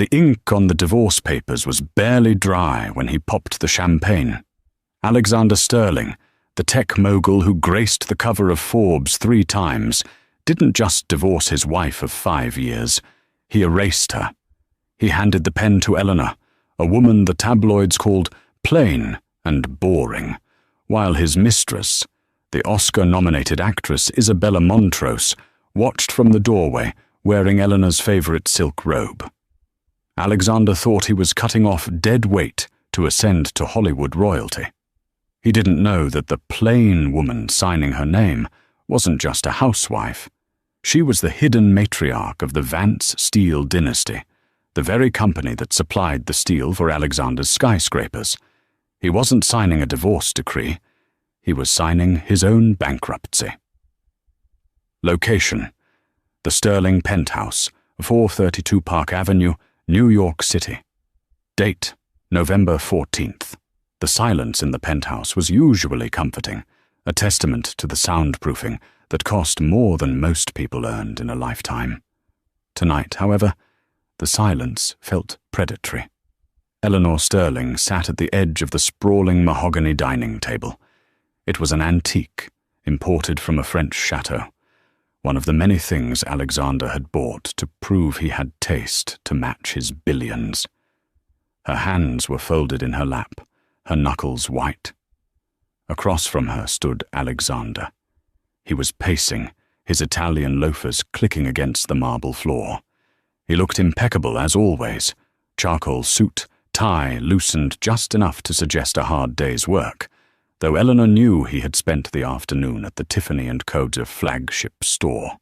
The ink on the divorce papers was barely dry when he popped the champagne. Alexander Sterling, the tech mogul who graced the cover of Forbes 3 times, didn't just divorce his wife of 5 years. He erased her. He handed the pen to Eleanor, a woman the tabloids called plain and boring, while his mistress, the Oscar-nominated actress Isabella Montrose, watched from the doorway wearing Eleanor's favorite silk robe. Alexander thought he was cutting off dead weight to ascend to Hollywood royalty. He didn't know that the plain woman signing her name wasn't just a housewife. She was the hidden matriarch of the Vance Steel dynasty, the very company that supplied the steel for Alexander's skyscrapers. He wasn't signing a divorce decree. He was signing his own bankruptcy. Location: the Sterling Penthouse, 432 Park Avenue, New York City. Date: November 14th. The silence in the penthouse was usually comforting, a testament to the soundproofing that cost more than most people earned in a lifetime. Tonight, however, the silence felt predatory. Eleanor Sterling sat at the edge of the sprawling mahogany dining table. It was an antique, imported from a French chateau, one of the many things Alexander had bought to prove he had taste to match his billions. Her hands were folded in her lap, her knuckles white. Across from her stood Alexander. He was pacing, his Italian loafers clicking against the marble floor. He looked impeccable as always, charcoal suit, tie loosened just enough to suggest a hard day's work, though Eleanor knew he had spent the afternoon at the Tiffany & Co.'s flagship store.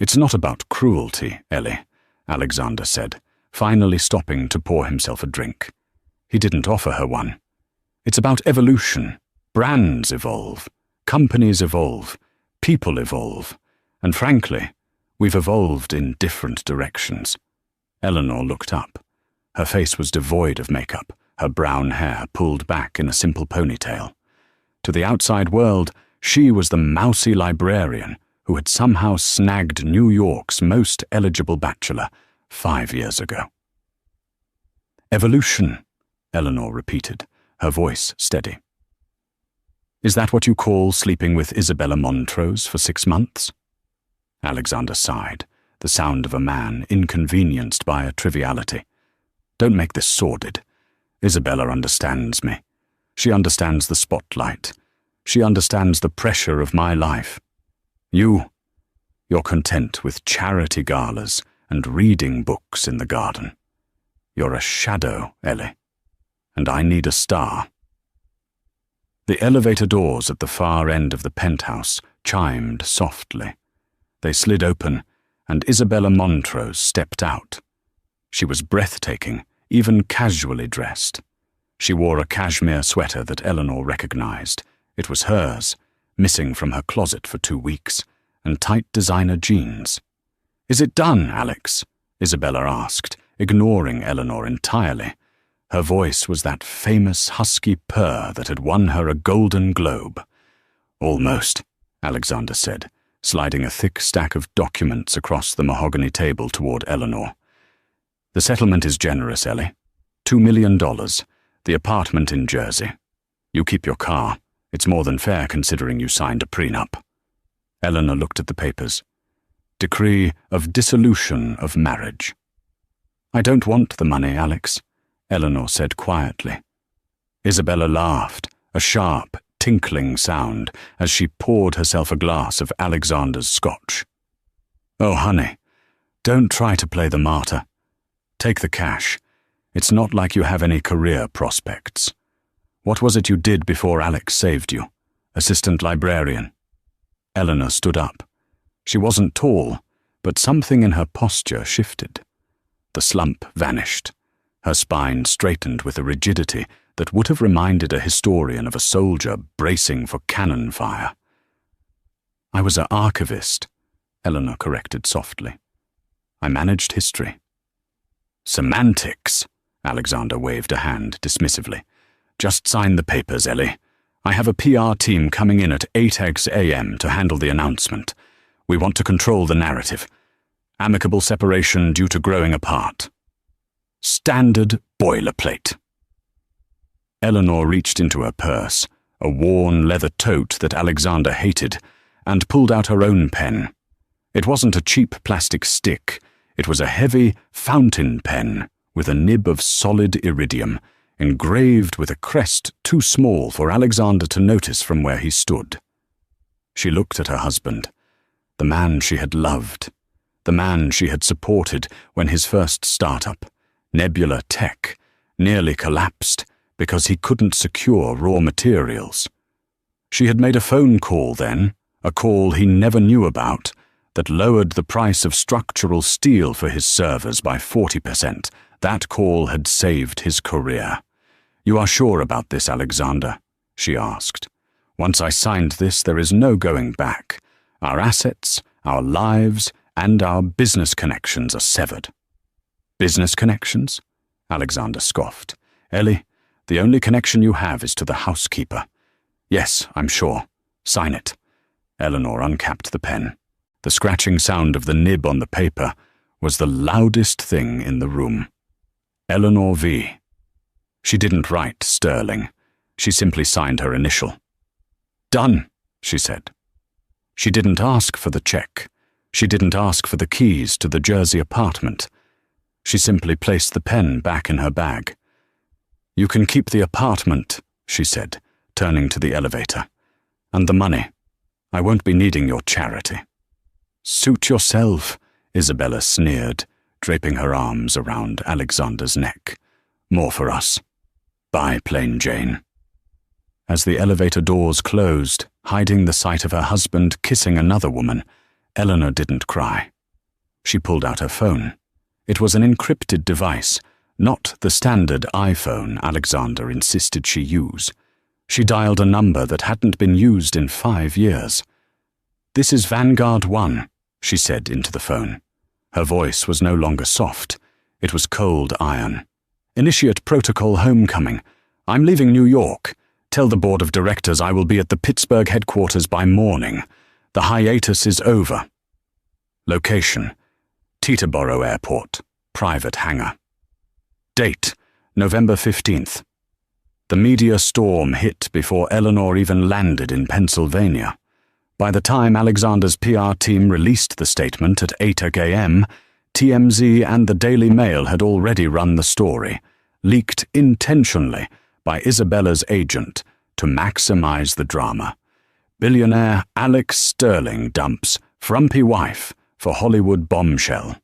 "It's not about cruelty, Ellie," Alexander said, finally stopping to pour himself a drink. He didn't offer her one. "It's about evolution. Brands evolve, companies evolve, people evolve, and frankly, we've evolved in different directions." Eleanor looked up. Her face was devoid of makeup, her brown hair pulled back in a simple ponytail. To the outside world, she was the mousy librarian who had somehow snagged New York's most eligible bachelor 5 years ago. "Evolution," Eleanor repeated, her voice steady. "Is that what you call sleeping with Isabella Montrose for 6 months?" Alexander sighed, the sound of a man inconvenienced by a triviality. "Don't make this sordid. Isabella understands me. She understands the spotlight. She understands the pressure of my life. You're content with charity galas and reading books in the garden. You're a shadow, Ellie, and I need a star." The elevator doors at the far end of the penthouse chimed softly. They slid open, and Isabella Montrose stepped out. She was breathtaking, even casually dressed. She wore a cashmere sweater that Eleanor recognized. It was hers, missing from her closet for 2 weeks, and tight designer jeans. "Is it done, Alex?" Isabella asked, ignoring Eleanor entirely. Her voice was that famous husky purr that had won her a Golden Globe. "Almost," Alexander said, sliding a thick stack of documents across the mahogany table toward Eleanor. "The settlement is generous, Ellie. $2 million. The apartment in Jersey. You keep your car. It's more than fair considering you signed a prenup." Eleanor looked at the papers. "Decree of dissolution of marriage." "I don't want the money, Alex," Eleanor said quietly. Isabella laughed, a sharp, tinkling sound, as she poured herself a glass of Alexander's scotch. "Oh, honey, don't try to play the martyr. Take the cash. It's not like you have any career prospects. What was it you did before Alex saved you? Assistant librarian?" Eleanor stood up. She wasn't tall, but something in her posture shifted. The slump vanished. Her spine straightened with a rigidity that would have reminded a historian of a soldier bracing for cannon fire. "I was an archivist," Eleanor corrected softly. "I managed history." "Semantics," Alexander waved a hand dismissively. "Just sign the papers, Ellie. I have a PR team coming in at 8 a.m. to handle the announcement. We want to control the narrative. Amicable separation due to growing apart." Standard boilerplate. Eleanor reached into her purse, a worn leather tote that Alexander hated, and pulled out her own pen. It wasn't a cheap plastic stick. It was a heavy fountain pen with a nib of solid iridium, engraved with a crest too small for Alexander to notice from where he stood. She looked at her husband, the man she had loved, the man she had supported when his first startup, Nebula Tech, nearly collapsed because he couldn't secure raw materials. She had made a phone call then, a call he never knew about, that lowered the price of structural steel for his servers by 40%. That call had saved his career. "You are sure about this, Alexander?" she asked. "Once I signed this, there is no going back. Our assets, our lives, and our business connections are severed." "Business connections?" Alexander scoffed. "Ellie, the only connection you have is to the housekeeper." "Yes, I'm sure. Sign it." Eleanor uncapped the pen. The scratching sound of the nib on the paper was the loudest thing in the room. Eleanor V. She didn't write Sterling. She simply signed her initial. "Done," she said. She didn't ask for the check. She didn't ask for the keys to the Jersey apartment. She simply placed the pen back in her bag. "You can keep the apartment," she said, turning to the elevator. "And the money. I won't be needing your charity." "Suit yourself," Isabella sneered, draping her arms around Alexander's neck. "More for us. Bye, plain Jane." As the elevator doors closed, hiding the sight of her husband kissing another woman, Eleanor didn't cry. She pulled out her phone. It was an encrypted device, not the standard iPhone Alexander insisted she use. She dialed a number that hadn't been used in 5 years. "This is Vanguard 1, she said into the phone. Her voice was no longer soft. It was cold iron. "Initiate protocol homecoming. I'm leaving New York. Tell the board of directors I will be at the Pittsburgh headquarters by morning. The hiatus is over. Location: Teterboro Airport, private hangar. Date: November 15th. The media storm hit before Eleanor even landed in Pennsylvania. By the time Alexander's PR team released the statement at 8 a.m., TMZ and the Daily Mail had already run the story, leaked intentionally by Isabella's agent to maximize the drama. Billionaire Alex Sterling dumps frumpy wife for Hollywood bombshell.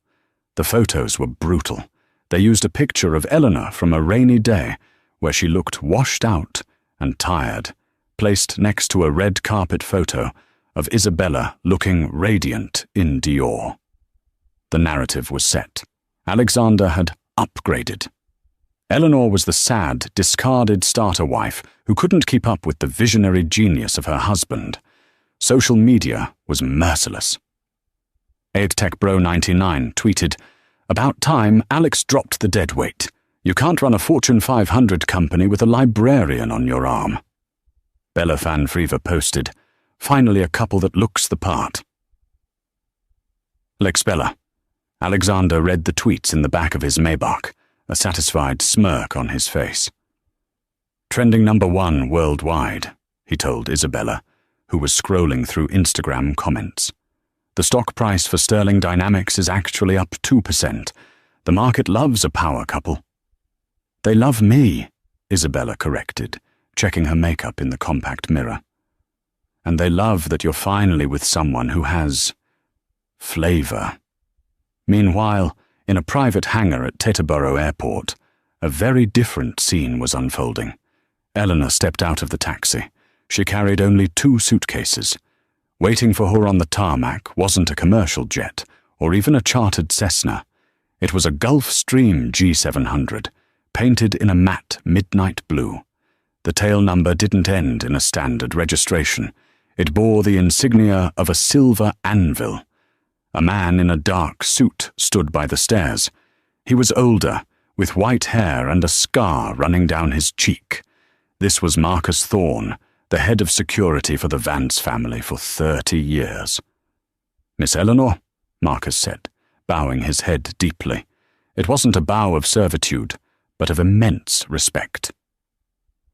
The photos were brutal. They used a picture of Eleanor from a rainy day where she looked washed out and tired, placed next to a red carpet photo of Isabella looking radiant in Dior. The narrative was set. Alexander had upgraded. Eleanor was the sad, discarded starter wife who couldn't keep up with the visionary genius of her husband. Social media was merciless. AgTechBro99 tweeted, "About time Alex dropped the deadweight. You can't run a Fortune 500 company with a librarian on your arm." Bella Fanfreeva posted, "Finally a couple that looks the part." Lex Bella. Alexander read the tweets in the back of his Maybach, a satisfied smirk on his face. "Trending #1 worldwide," he told Isabella, who was scrolling through Instagram comments. "The stock price for Sterling Dynamics is actually up 2%. The market loves a power couple." "They love me," Isabella corrected, checking her makeup in the compact mirror. "And they love that you're finally with someone who has flavor." Meanwhile, in a private hangar at Teterboro Airport, a very different scene was unfolding. Eleanor stepped out of the taxi. She carried only 2 suitcases. Waiting for her on the tarmac wasn't a commercial jet, or even a chartered Cessna. It was a Gulfstream G700, painted in a matte midnight blue. The tail number didn't end in a standard registration. It bore the insignia of a silver anvil. A man in a dark suit stood by the stairs. He was older, with white hair and a scar running down his cheek. This was Marcus Thorne, the head of security for the Vance family for 30 years. "Miss Eleanor," Marcus said, bowing his head deeply. It wasn't a bow of servitude, but of immense respect.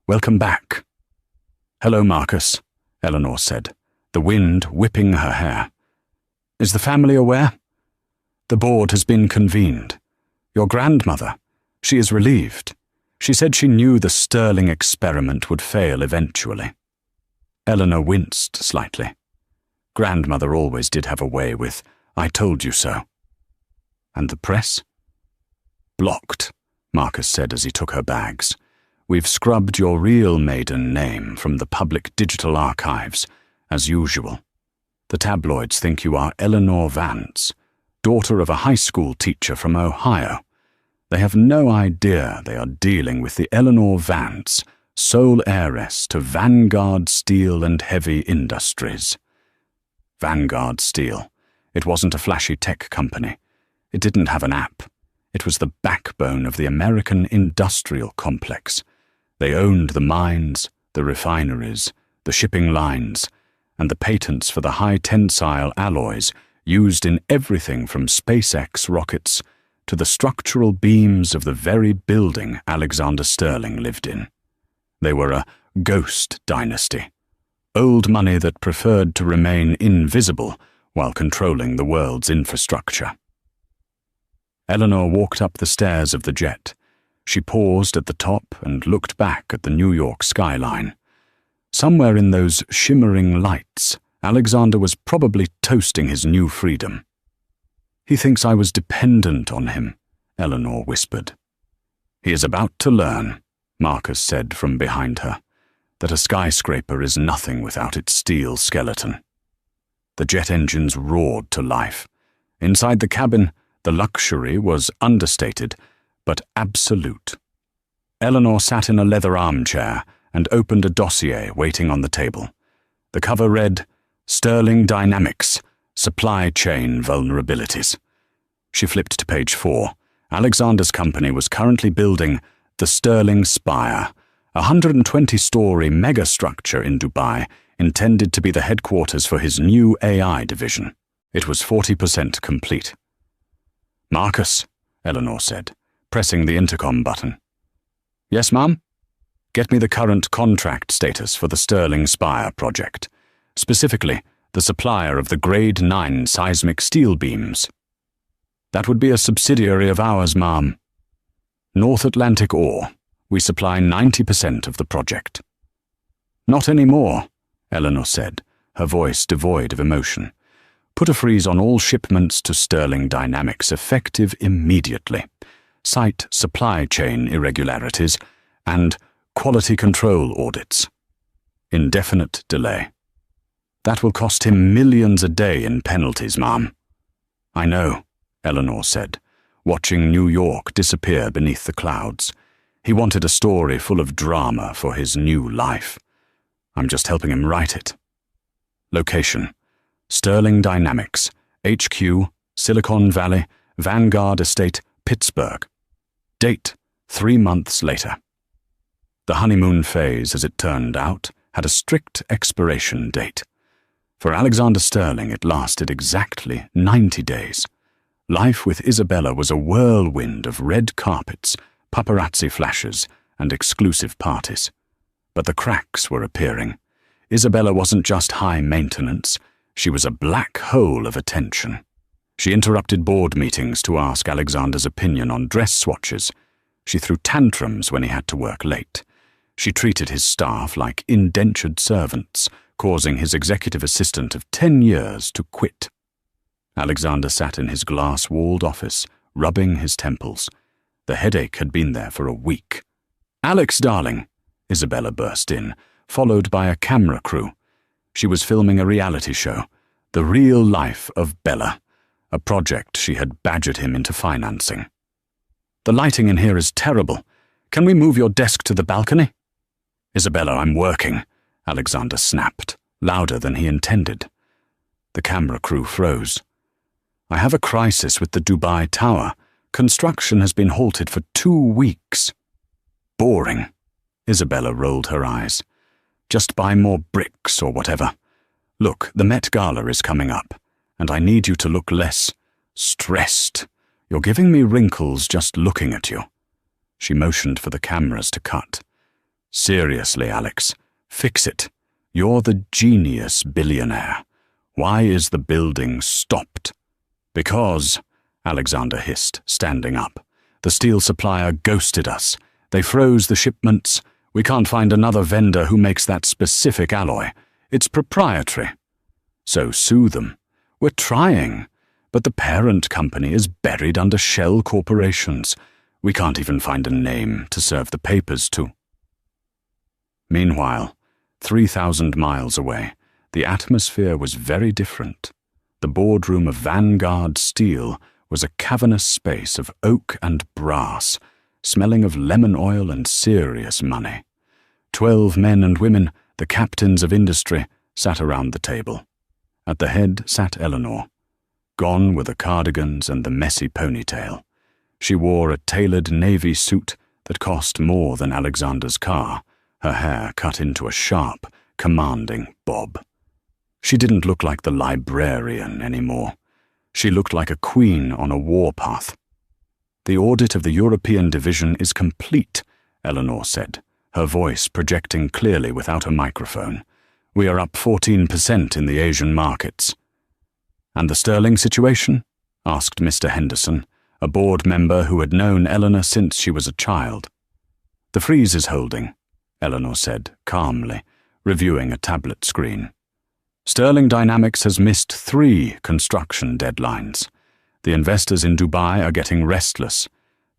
"Welcome back." "Hello, Marcus," Eleanor said, the wind whipping her hair. "Is the family aware?" "The board has been convened. Your grandmother, she is relieved. She said she knew the Sterling experiment would fail eventually." Eleanor winced slightly. Grandmother always did have a way with, "I told you so." "And the press?" "Blocked," Marcus said as he took her bags. "We've scrubbed your real maiden name from the public digital archives, as usual. The tabloids think you are Eleanor Vance, daughter of a high school teacher from Ohio. They have no idea they are dealing with the Eleanor Vance, sole heiress to Vanguard Steel and Heavy Industries." Vanguard Steel. It wasn't a flashy tech company. It didn't have an app. It was the backbone of the American industrial complex. They owned the mines, the refineries, the shipping lines, and the patents for the high-tensile alloys used in everything from SpaceX rockets to the structural beams of the very building Alexander Sterling lived in. They were a ghost dynasty, old money that preferred to remain invisible while controlling the world's infrastructure. Eleanor walked up the stairs of the jet. She paused at the top and looked back at the New York skyline. Somewhere in those shimmering lights, Alexander was probably toasting his new freedom. "He thinks I was dependent on him," Eleanor whispered. "He is about to learn," Marcus said from behind her, "that a skyscraper is nothing without its steel skeleton." The jet engines roared to life. Inside the cabin, the luxury was understated, but absolute. Eleanor sat in a leather armchair and opened a dossier waiting on the table. The cover read, "Sterling Dynamics, Supply Chain Vulnerabilities." She flipped to page 4. Alexander's company was currently building the Sterling Spire, a 120-story megastructure in Dubai intended to be the headquarters for his new AI division. It was 40% complete. "Marcus," Eleanor said, pressing the intercom button. "Yes, ma'am?" "Get me the current contract status for the Sterling Spire project, specifically the supplier of the Grade 9 seismic steel beams." "That would be a subsidiary of ours, ma'am." "North Atlantic Ore. We supply 90% of the project." "Not anymore," Eleanor said, her voice devoid of emotion. "Put a freeze on all shipments to Sterling Dynamics effective immediately. Cite supply chain irregularities and quality control audits. Indefinite delay." "That will cost him millions a day in penalties, ma'am." "I know," Eleanor said, watching New York disappear beneath the clouds. He wanted a story full of drama for his new life. I'm just helping him write it. Location: Sterling Dynamics, HQ, Silicon Valley, Vanguard Estate, Pittsburgh. Date: 3 months later. The honeymoon phase, as it turned out, had a strict expiration date. For Alexander Sterling, it lasted exactly 90 days. Life with Isabella was a whirlwind of red carpets, paparazzi flashes, and exclusive parties. But the cracks were appearing. Isabella wasn't just high maintenance, she was a black hole of attention. She interrupted board meetings to ask Alexander's opinion on dress swatches. She threw tantrums when he had to work late. She treated his staff like indentured servants, causing his executive assistant of 10 years to quit. Alexander sat in his glass-walled office, rubbing his temples. The headache had been there for a week. "Alex, darling," Isabella burst in, followed by a camera crew. She was filming a reality show, The Real Life of Bella, a project she had badgered him into financing. "The lighting in here is terrible. Can we move your desk to the balcony?" "Isabella, I'm working," Alexander snapped, louder than he intended. The camera crew froze. "I have a crisis with the Dubai Tower. Construction has been halted for 2 weeks." "Boring." Isabella rolled her eyes. "Just buy more bricks or whatever. Look, the Met Gala is coming up, and I need you to look less stressed. You're giving me wrinkles just looking at you." She motioned for the cameras to cut. "Seriously, Alex, fix it. You're the genius billionaire. Why is the building stopped?" "Because," Alexander hissed, standing up, "the steel supplier ghosted us. They froze the shipments. We can't find another vendor who makes that specific alloy. It's proprietary." "So sue them." "We're trying, but the parent company is buried under shell corporations. We can't even find a name to serve the papers to." Meanwhile, 3,000 miles away, the atmosphere was very different. The boardroom of Vanguard Steel was a cavernous space of oak and brass, smelling of lemon oil and serious money. 12 men and women, the captains of industry, sat around the table. At the head sat Eleanor. Gone were the cardigans and the messy ponytail. She wore a tailored navy suit that cost more than Alexander's car, her hair cut into a sharp, commanding bob. She didn't look like the librarian anymore. She looked like a queen on a warpath. "The audit of the European division is complete," Eleanor said, her voice projecting clearly without a microphone. "We are up 14% in the Asian markets." "And the sterling situation?" asked Mr. Henderson, a board member who had known Eleanor since she was a child. "The freeze is holding," Eleanor said, calmly, reviewing a tablet screen. "Sterling Dynamics has missed 3 construction deadlines. The investors in Dubai are getting restless.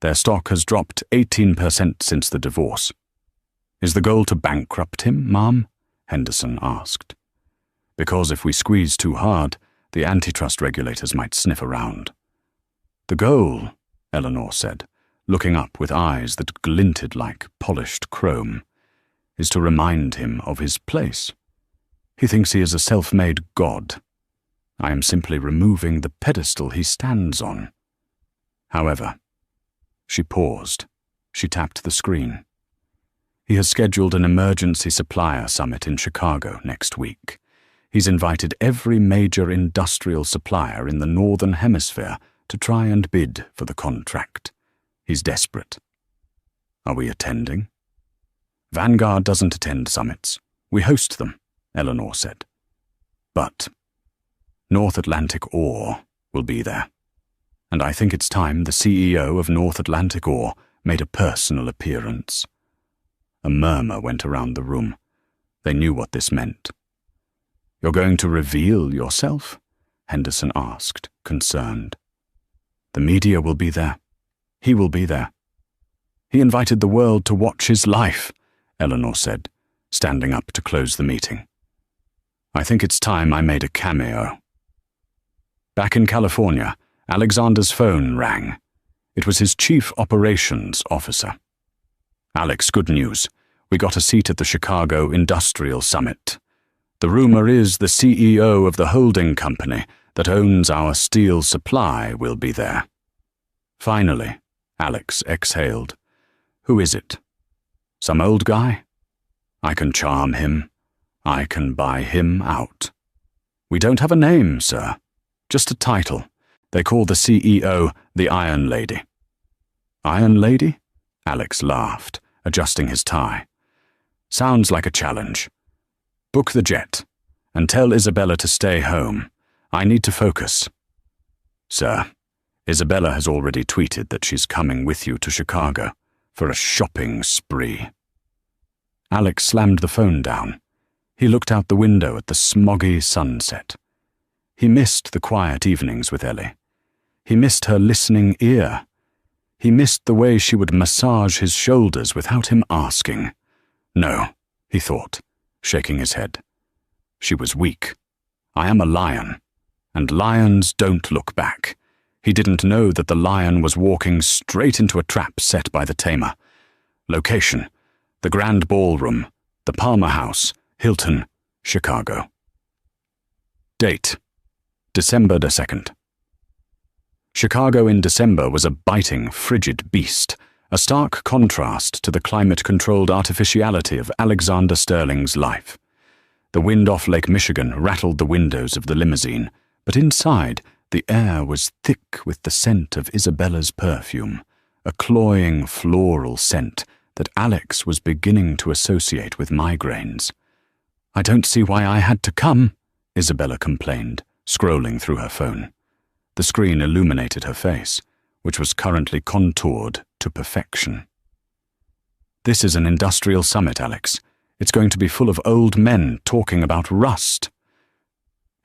Their stock has dropped 18% since the divorce." "Is the goal to bankrupt him, Ma'am?" Henderson asked. "Because if we squeeze too hard, the antitrust regulators might sniff around." "The goal," Eleanor said, looking up with eyes that glinted like polished chrome, "is to remind him of his place. He thinks he is a self-made god. I am simply removing the pedestal he stands on. However," she paused. She tapped the screen. "He has scheduled an emergency supplier summit in Chicago next week. He's invited every major industrial supplier in the Northern Hemisphere to try and bid for the contract. He's desperate." "Are we attending?" "Vanguard doesn't attend summits. We host them," Eleanor said. "But North Atlantic Ore will be there. And I think it's time the CEO of North Atlantic Ore made a personal appearance." A murmur went around the room. They knew what this meant. "You're going to reveal yourself?" Henderson asked, concerned. "The media will be there. He will be there. He invited the world to watch his life," Eleanor said, standing up to close the meeting. "I think it's time I made a cameo." Back in California, Alexander's phone rang. It was his chief operations officer. "Alex, good news. We got a seat at the Chicago Industrial Summit. The rumor is the CEO of the holding company that owns our steel supply will be there." Finally, Alex exhaled. "Who is it? Some old guy? I can charm him. I can buy him out." "We don't have a name, sir. Just a title. They call the CEO the Iron Lady." "Iron Lady?" Alex laughed, adjusting his tie. "Sounds like a challenge. Book the jet, and tell Isabella to stay home. I need to focus." "Sir, Isabella has already tweeted that she's coming with you to Chicago for a shopping spree." Alex slammed the phone down. He looked out the window at the smoggy sunset. He missed the quiet evenings with Ellie. He missed her listening ear. He missed the way she would massage his shoulders without him asking. "No," he thought, shaking his head. "She was weak. I am a lion, and lions don't look back." He didn't know that the lion was walking straight into a trap set by the tamer. Location: the Grand Ballroom, the Palmer House, Hilton, Chicago. Date: December 2nd. Chicago in December was a biting, frigid beast, a stark contrast to the climate-controlled artificiality of Alexander Sterling's life. The wind off Lake Michigan rattled the windows of the limousine, but inside The air was thick with the scent of Isabella's perfume, a cloying floral scent that Alex was beginning to associate with migraines. "I don't see why I had to come," Isabella complained, scrolling through her phone. The screen illuminated her face, which was currently contoured to perfection. "This is an industrial summit, Alex. It's going to be full of old men talking about rust."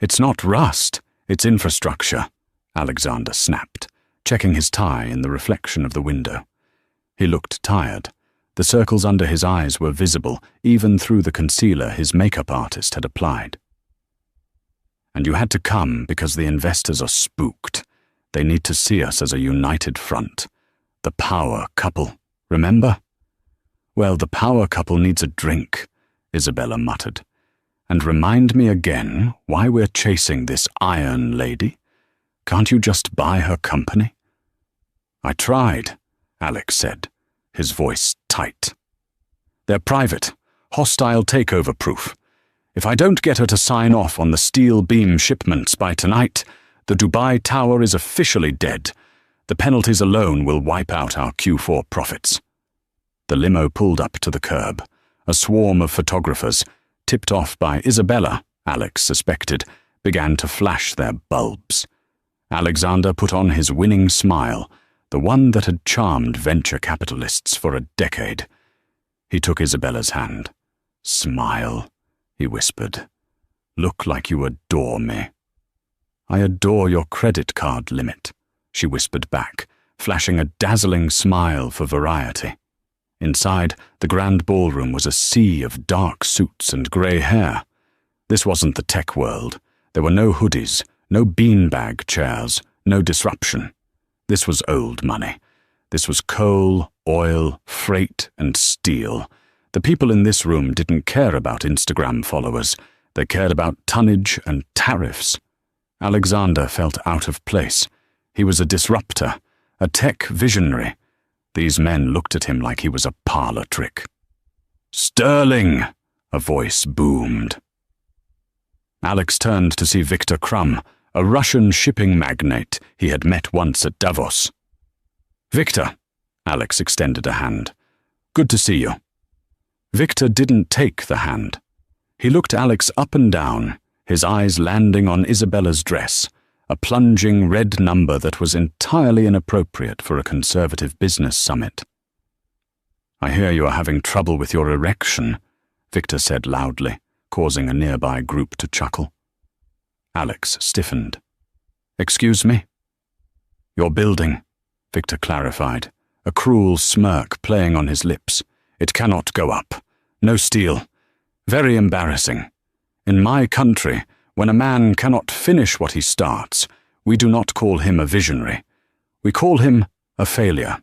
"It's not rust, it's infrastructure," Alexander snapped, checking his tie in the reflection of the window. He looked tired. The circles under his eyes were visible even through the concealer his makeup artist had applied. "And you had to come because the investors are spooked. They need to see us as a united front. The power couple, remember?" "Well, the power couple needs a drink," Isabella muttered. "And remind me again why we're chasing this Iron Lady. Can't you just buy her company?" "I tried," Alex said, his voice tight. "They're private, hostile takeover proof. If I don't get her to sign off on the steel beam shipments by tonight, the Dubai Tower is officially dead. The penalties alone will wipe out our Q4 profits." The limo pulled up to the curb. A swarm of photographers, tipped off by Isabella, Alex suspected, began to flash their bulbs. Alexander put on his winning smile, the one that had charmed venture capitalists for a decade. He took Isabella's hand. "Smile," he whispered. "Look like you adore me." "I adore your credit card limit," she whispered back, flashing a dazzling smile for variety. Inside, the grand ballroom was a sea of dark suits and grey hair. This wasn't the tech world. There were no hoodies, no beanbag chairs, no disruption. This was old money. This was coal, oil, freight, and steel. The people in this room didn't care about Instagram followers. They cared about tonnage and tariffs. Alexander felt out of place. He was a disruptor, a tech visionary. These men looked at him like he was a parlor trick. "Sterling!" a voice boomed. Alex turned to see Victor Krum, a Russian shipping magnate he had met once at Davos. "Victor," Alex extended a hand. "Good to see you." Victor didn't take the hand. He looked Alex up and down, his eyes landing on Isabella's dress, a plunging red number that was entirely inappropriate for a conservative business summit. "I hear you are having trouble with your erection," Victor said loudly, causing a nearby group to chuckle. Alex stiffened. "Excuse me?" "Your building," Victor clarified, a cruel smirk playing on his lips. "It cannot go up. No steel. Very embarrassing. In my country, when a man cannot finish what he starts, we do not call him a visionary. We call him a failure."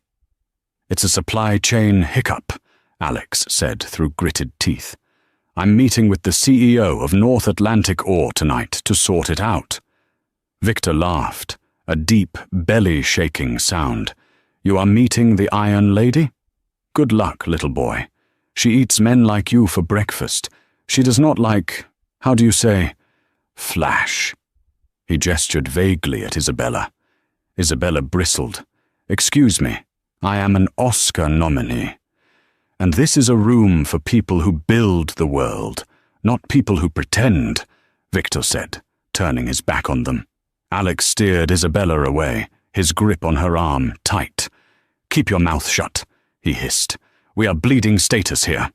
"It's a supply chain hiccup," Alex said through gritted teeth. "I'm meeting with the CEO of North Atlantic Ore tonight to sort it out." Victor laughed, a deep, belly-shaking sound. "You are meeting the Iron Lady? Good luck, little boy. She eats men like you for breakfast. She does not like, how do you say, flash." He gestured vaguely at Isabella. Isabella bristled. "Excuse me, I am an Oscar nominee. And this is a room for people who build the world, not people who pretend," Victor said, turning his back on them. Alex steered Isabella away, his grip on her arm tight. "Keep your mouth shut," he hissed. "We are bleeding status here."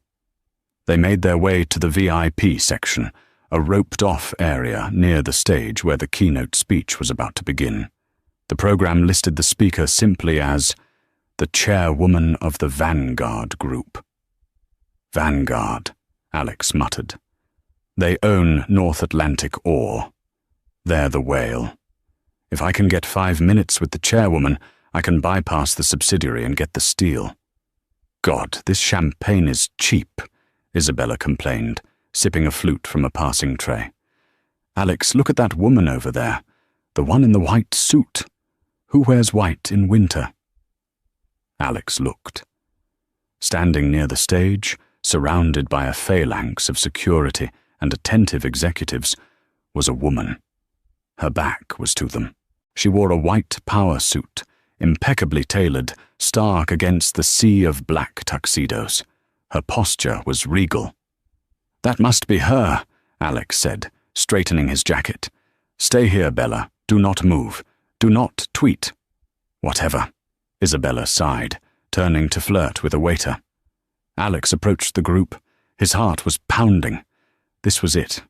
They made their way to the VIP section, a roped-off area near the stage where the keynote speech was about to begin. The program listed the speaker simply as the chairwoman of the Vanguard Group. "Vanguard," Alex muttered. "They own North Atlantic Ore. They're the whale. If I can get 5 minutes with the chairwoman, I can bypass the subsidiary and get the steel." "God, this champagne is cheap," Isabella complained, sipping a flute from a passing tray. "Alex, look at that woman over there, the one in the white suit. Who wears white in winter?" Alex looked. Standing near the stage, surrounded by a phalanx of security and attentive executives, was a woman. Her back was to them, She wore a white power suit, impeccably tailored, stark against the sea of black tuxedos. Her posture was regal. "That must be her," Alex said, straightening his jacket. "Stay here, Bella. Do not move. Do not tweet." "Whatever," Isabella sighed, turning to flirt with a waiter. Alex approached the group. His heart was pounding. This was it,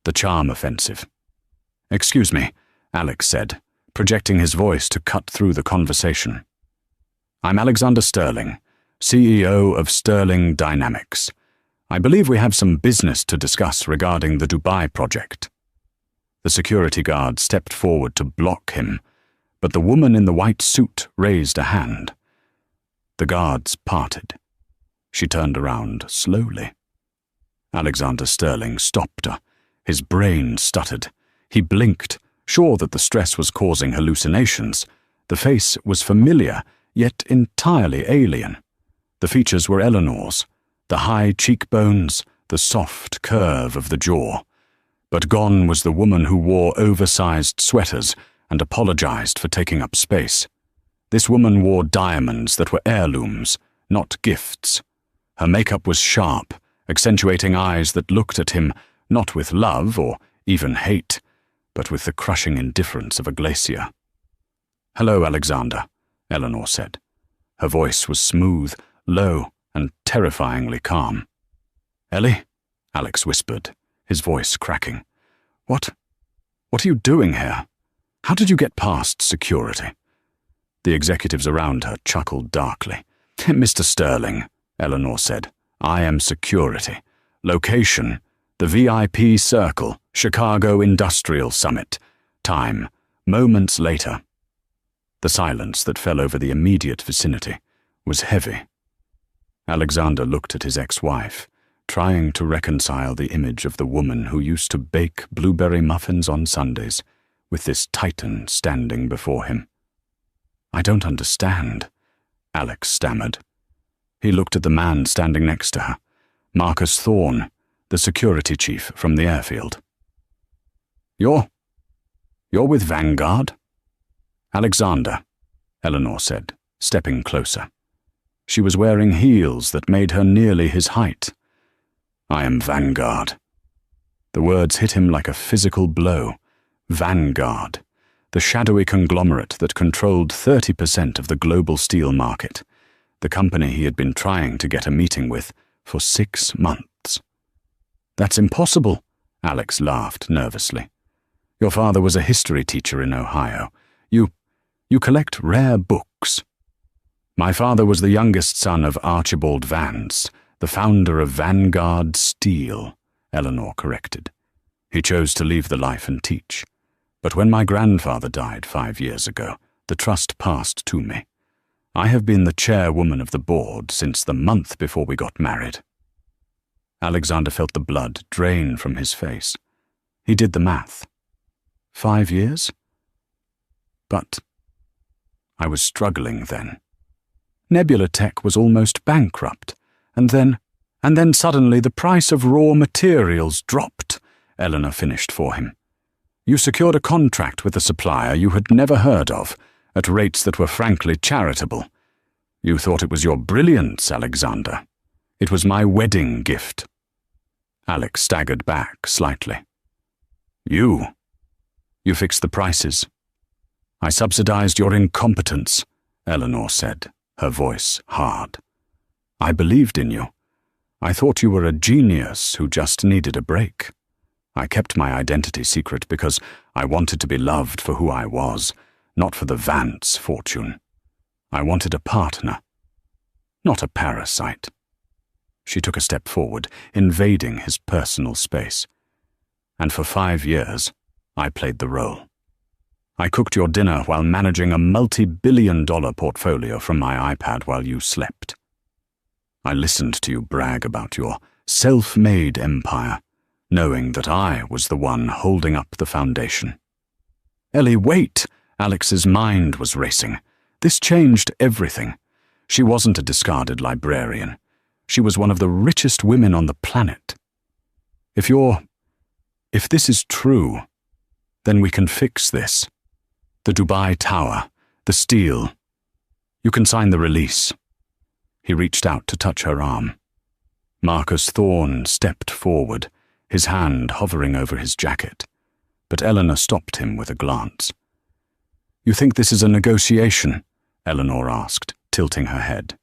the charm offensive. "Excuse me," Alex said, projecting his voice to cut through the conversation. "I'm Alexander Sterling, CEO of Sterling Dynamics. I believe we have some business to discuss regarding the Dubai project." The security guard stepped forward to block him, but the woman in the white suit raised a hand. The guards parted. She turned around slowly. Alexander Sterling stopped her. His brain stuttered. He blinked, sure that the stress was causing hallucinations. The face was familiar, yet entirely alien. The features were Eleanor's, the high cheekbones, the soft curve of the jaw. But gone was the woman who wore oversized sweaters and apologized for taking up space. This woman wore diamonds that were heirlooms, not gifts. Her makeup was sharp, accentuating eyes that looked at him not with love or even hate, but with the crushing indifference of a glacier. "Hello, Alexander," Eleanor said. Her voice was smooth, low, and terrifyingly calm. "Ellie?" Alex whispered, his voice cracking. What are you doing here? How did you get past security?" The executives around her chuckled darkly. "Mr. Sterling," Eleanor said, "I am security. Location, the VIP Circle, Chicago Industrial Summit. Time, moments later." The silence that fell over the immediate vicinity was heavy. Alexander looked at his ex-wife, trying to reconcile the image of the woman who used to bake blueberry muffins on Sundays with this titan standing before him. "I don't understand," Alex stammered. He looked at the man standing next to her, Marcus Thorne, the security chief from the airfield. You're with Vanguard?" "Alexander," Eleanor said, stepping closer. She was wearing heels that made her nearly his height. "I am Vanguard." The words hit him like a physical blow. Vanguard, the shadowy conglomerate that controlled 30% of the global steel market, the company he had been trying to get a meeting with for 6 months. "That's impossible," Alex laughed nervously. "Your father was a history teacher in Ohio. You collect rare books." "My father was the youngest son of Archibald Vance, the founder of Vanguard Steel," Eleanor corrected. "He chose to leave the life and teach. But when my grandfather died 5 years ago, the trust passed to me. I have been the chairwoman of the board since the month before we got married." Alexander felt the blood drain from his face. He did the math. 5 years? But I was struggling then. Nebula Tech was almost bankrupt, and then suddenly the price of raw materials dropped, Eleanor finished for him. "You secured a contract with a supplier you had never heard of, at rates that were frankly charitable. You thought it was your brilliance, Alexander. It was my wedding gift." Alex staggered back slightly. You fixed the prices." "I subsidized your incompetence," Eleanor said, her voice hard. "I believed in you. I thought you were a genius who just needed a break. I kept my identity secret because I wanted to be loved for who I was, not for the Vance fortune. I wanted a partner, not a parasite." She took a step forward, invading his personal space. "And for 5 years, I played the role. I cooked your dinner while managing a multi-billion-dollar portfolio from my iPad while you slept. I listened to you brag about your self-made empire, knowing that I was the one holding up the foundation." "Ellie, wait!" Alex's mind was racing. This changed everything. She wasn't a discarded librarian. She was one of the richest women on the planet. If this is true, then we can fix this." The Dubai Tower, the steel. You can sign the release. He reached out to touch her arm. Marcus Thorne stepped forward, his hand hovering over his jacket, but Eleanor stopped him with a glance. You think this is a negotiation? Eleanor asked, tilting her head.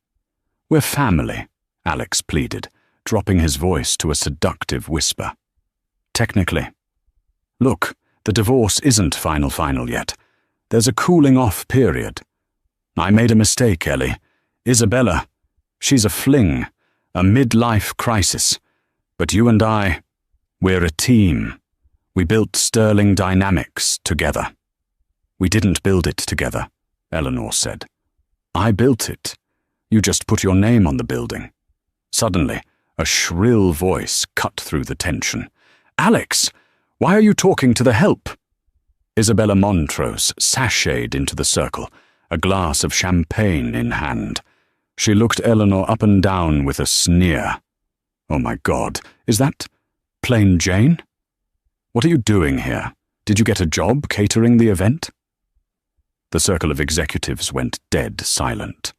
We're family, Alex pleaded, dropping his voice to a seductive whisper. Technically. Look, the divorce isn't final yet. There's a cooling-off period. I made a mistake, Ellie. Isabella, she's a fling, a midlife crisis. But you and I, we're a team. We built Sterling Dynamics together. We didn't build it together, Eleanor said. I built it. You just put your name on the building. Suddenly, a shrill voice cut through the tension. Alex, why are you talking to the help? Isabella Montrose sashayed into the circle, a glass of champagne in hand. She looked Eleanor up and down with a sneer. Oh my God, is that Plain Jane? What are you doing here? Did you get a job catering the event? The circle of executives went dead silent.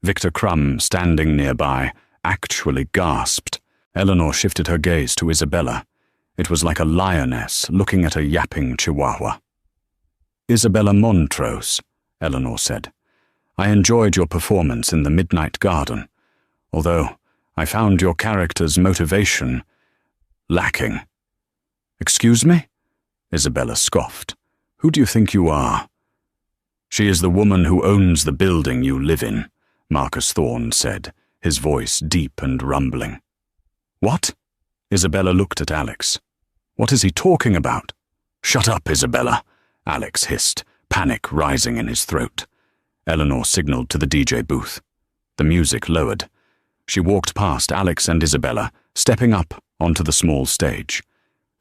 Victor Crumb, standing nearby, actually gasped. Eleanor shifted her gaze to Isabella. It was like a lioness looking at a yapping chihuahua. Isabella Montrose, Eleanor said. I enjoyed your performance in the Midnight Garden, although I found your character's motivation lacking. Excuse me? Isabella scoffed. Who do you think you are? She is the woman who owns the building you live in, Marcus Thorne said, his voice deep and rumbling. What? Isabella looked at Alex. What is he talking about? Shut up, Isabella, Alex hissed, panic rising in his throat. Eleanor signaled to the DJ booth. The music lowered. She walked past Alex and Isabella, stepping up onto the small stage.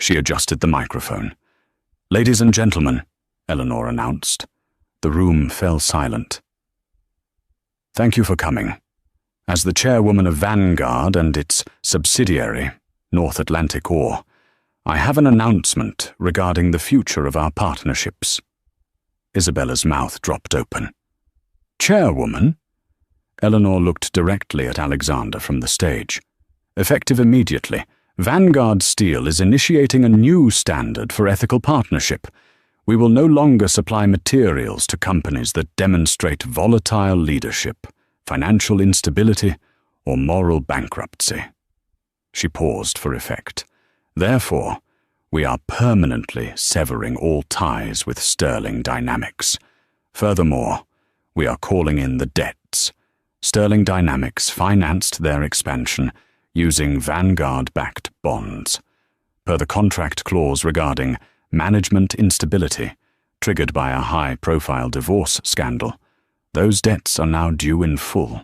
She adjusted the microphone. Ladies and gentlemen, Eleanor announced. The room fell silent. Thank you for coming. As the chairwoman of Vanguard and its subsidiary, North Atlantic Ore, I have an announcement regarding the future of our partnerships. Isabella's mouth dropped open. Chairwoman? Eleanor looked directly at Alexander from the stage. Effective immediately, Vanguard Steel is initiating a new standard for ethical partnership. We will no longer supply materials to companies that demonstrate volatile leadership, financial instability, or moral bankruptcy. She paused for effect. Therefore, we are permanently severing all ties with Sterling Dynamics. Furthermore, we are calling in the debts. Sterling Dynamics financed their expansion using Vanguard-backed bonds. Per the contract clause regarding management instability, triggered by a high-profile divorce scandal, those debts are now due in full.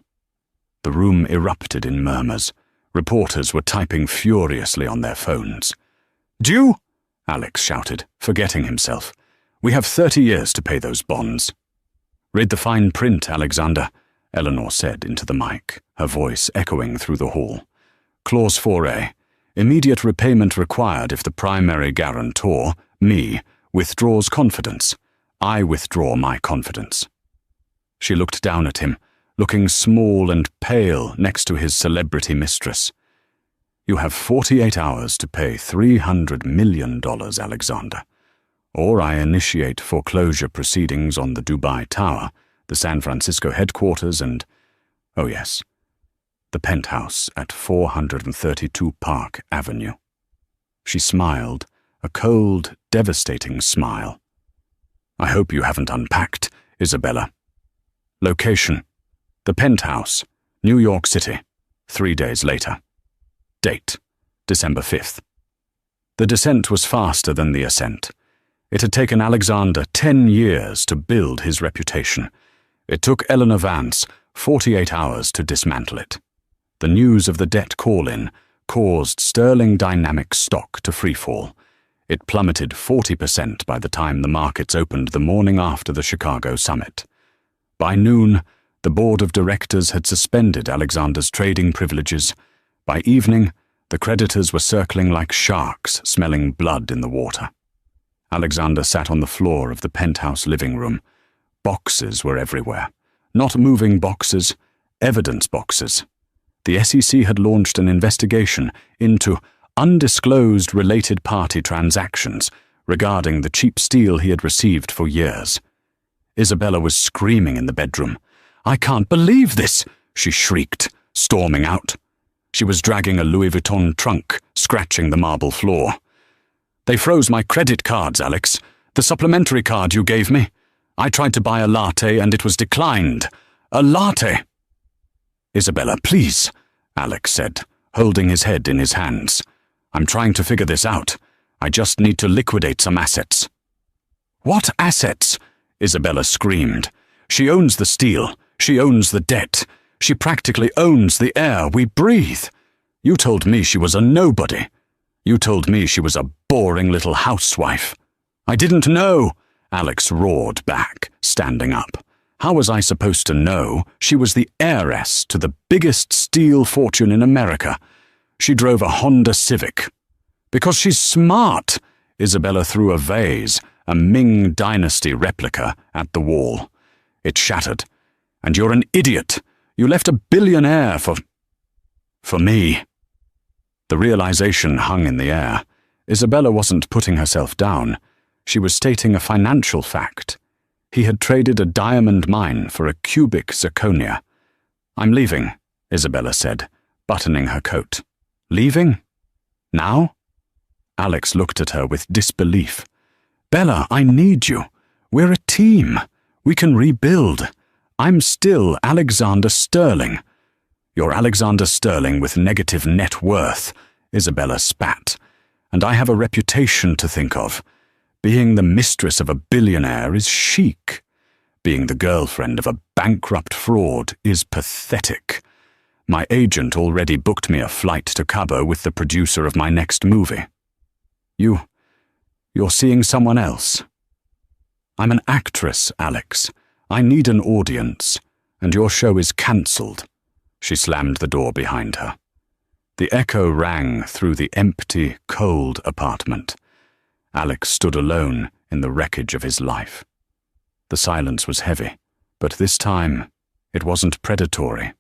The room erupted in murmurs. Reporters were typing furiously on their phones. Due? Alex shouted, forgetting himself. We have 30 years to pay those bonds. Read the fine print, Alexander, Eleanor said into the mic, her voice echoing through the hall. Clause 4A. Immediate repayment required if the primary guarantor, me, withdraws confidence. I withdraw my confidence. She looked down at him, looking small and pale next to his celebrity mistress. You have 48 hours to pay $300 million, Alexander. Or I initiate foreclosure proceedings on the Dubai Tower, the San Francisco headquarters, and, oh yes, the penthouse at 432 Park Avenue. She smiled, a cold, devastating smile. I hope you haven't unpacked, Isabella. Location: the penthouse, New York City, 3 days later. Date: December 5th. The descent was faster than the ascent. It had taken Alexander 10 years to build his reputation. It took Eleanor Vance 48 hours to dismantle it. The news of the debt call-in caused Sterling Dynamics stock to freefall. It plummeted 40% by the time the markets opened the morning after the Chicago summit. By noon, the board of directors had suspended Alexander's trading privileges. By evening, the creditors were circling like sharks, smelling blood in the water. Alexander sat on the floor of the penthouse living room. Boxes were everywhere. Not moving boxes, evidence boxes. The SEC had launched an investigation into undisclosed related party transactions regarding the cheap steel he had received for years. Isabella was screaming in the bedroom. "I can't believe this!" she shrieked, storming out. She was dragging a Louis Vuitton trunk, scratching the marble floor. "They froze my credit cards, Alex. The supplementary card you gave me. I tried to buy a latte and it was declined. A latte!" "Isabella, please," Alex said, holding his head in his hands. "I'm trying to figure this out. I just need to liquidate some assets." "What assets?" Isabella screamed. "She owns the steel. She owns the debt. She practically owns the air we breathe. You told me she was a nobody. You told me she was a boring little housewife." "I didn't know," Alex roared back, standing up. "How was I supposed to know she was the heiress to the biggest steel fortune in America? She drove a Honda Civic." "Because she's smart." Isabella threw a vase, a Ming Dynasty replica, at the wall. It shattered. "And you're an idiot. You left a billionaire for me." The realization hung in the air. Isabella wasn't putting herself down. She was stating a financial fact. He had traded a diamond mine for a cubic zirconia. "I'm leaving," Isabella said, buttoning her coat. "Leaving? Now?" Alex looked at her with disbelief. "Bella, I need you. We're a team. We can rebuild. I'm still Alexander Sterling." "You're Alexander Sterling with negative net worth," Isabella spat. "And I have a reputation to think of. Being the mistress of a billionaire is chic. Being the girlfriend of a bankrupt fraud is pathetic. My agent already booked me a flight to Cabo with the producer of my next movie. You're seeing someone else." "I'm an actress, Alex. I need an audience, and your show is cancelled." She slammed the door behind her. The echo rang through the empty, cold apartment. Alex stood alone in the wreckage of his life. The silence was heavy, but this time it wasn't predatory.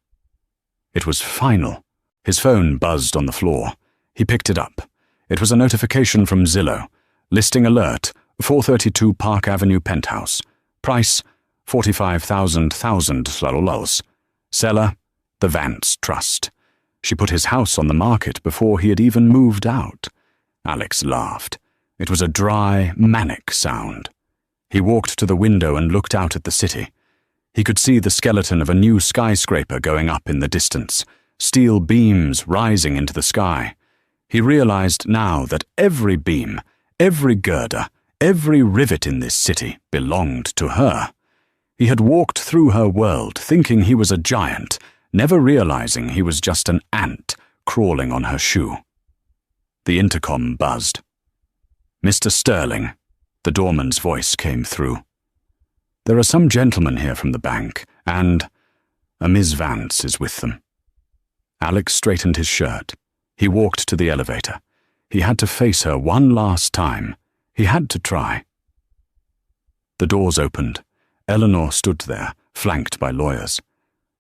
It was final. His phone buzzed on the floor. He picked it up. It was a notification from Zillow. Listing alert, 432 Park Avenue penthouse. Price, $45,000 $. Seller, the Vance Trust. She put his house on the market before he had even moved out. Alex laughed. It was a dry, manic sound. He walked to the window and looked out at the city. He could see the skeleton of a new skyscraper going up in the distance, steel beams rising into the sky. He realized now that every beam, every girder, every rivet in this city belonged to her. He had walked through her world thinking he was a giant, never realizing he was just an ant crawling on her shoe. The intercom buzzed. "Mr. Sterling," the doorman's voice came through. "There are some gentlemen here from the bank, and a Miss Vance is with them." Alex straightened his shirt. He walked to the elevator. He had to face her one last time. He had to try. The doors opened. Eleanor stood there, flanked by lawyers.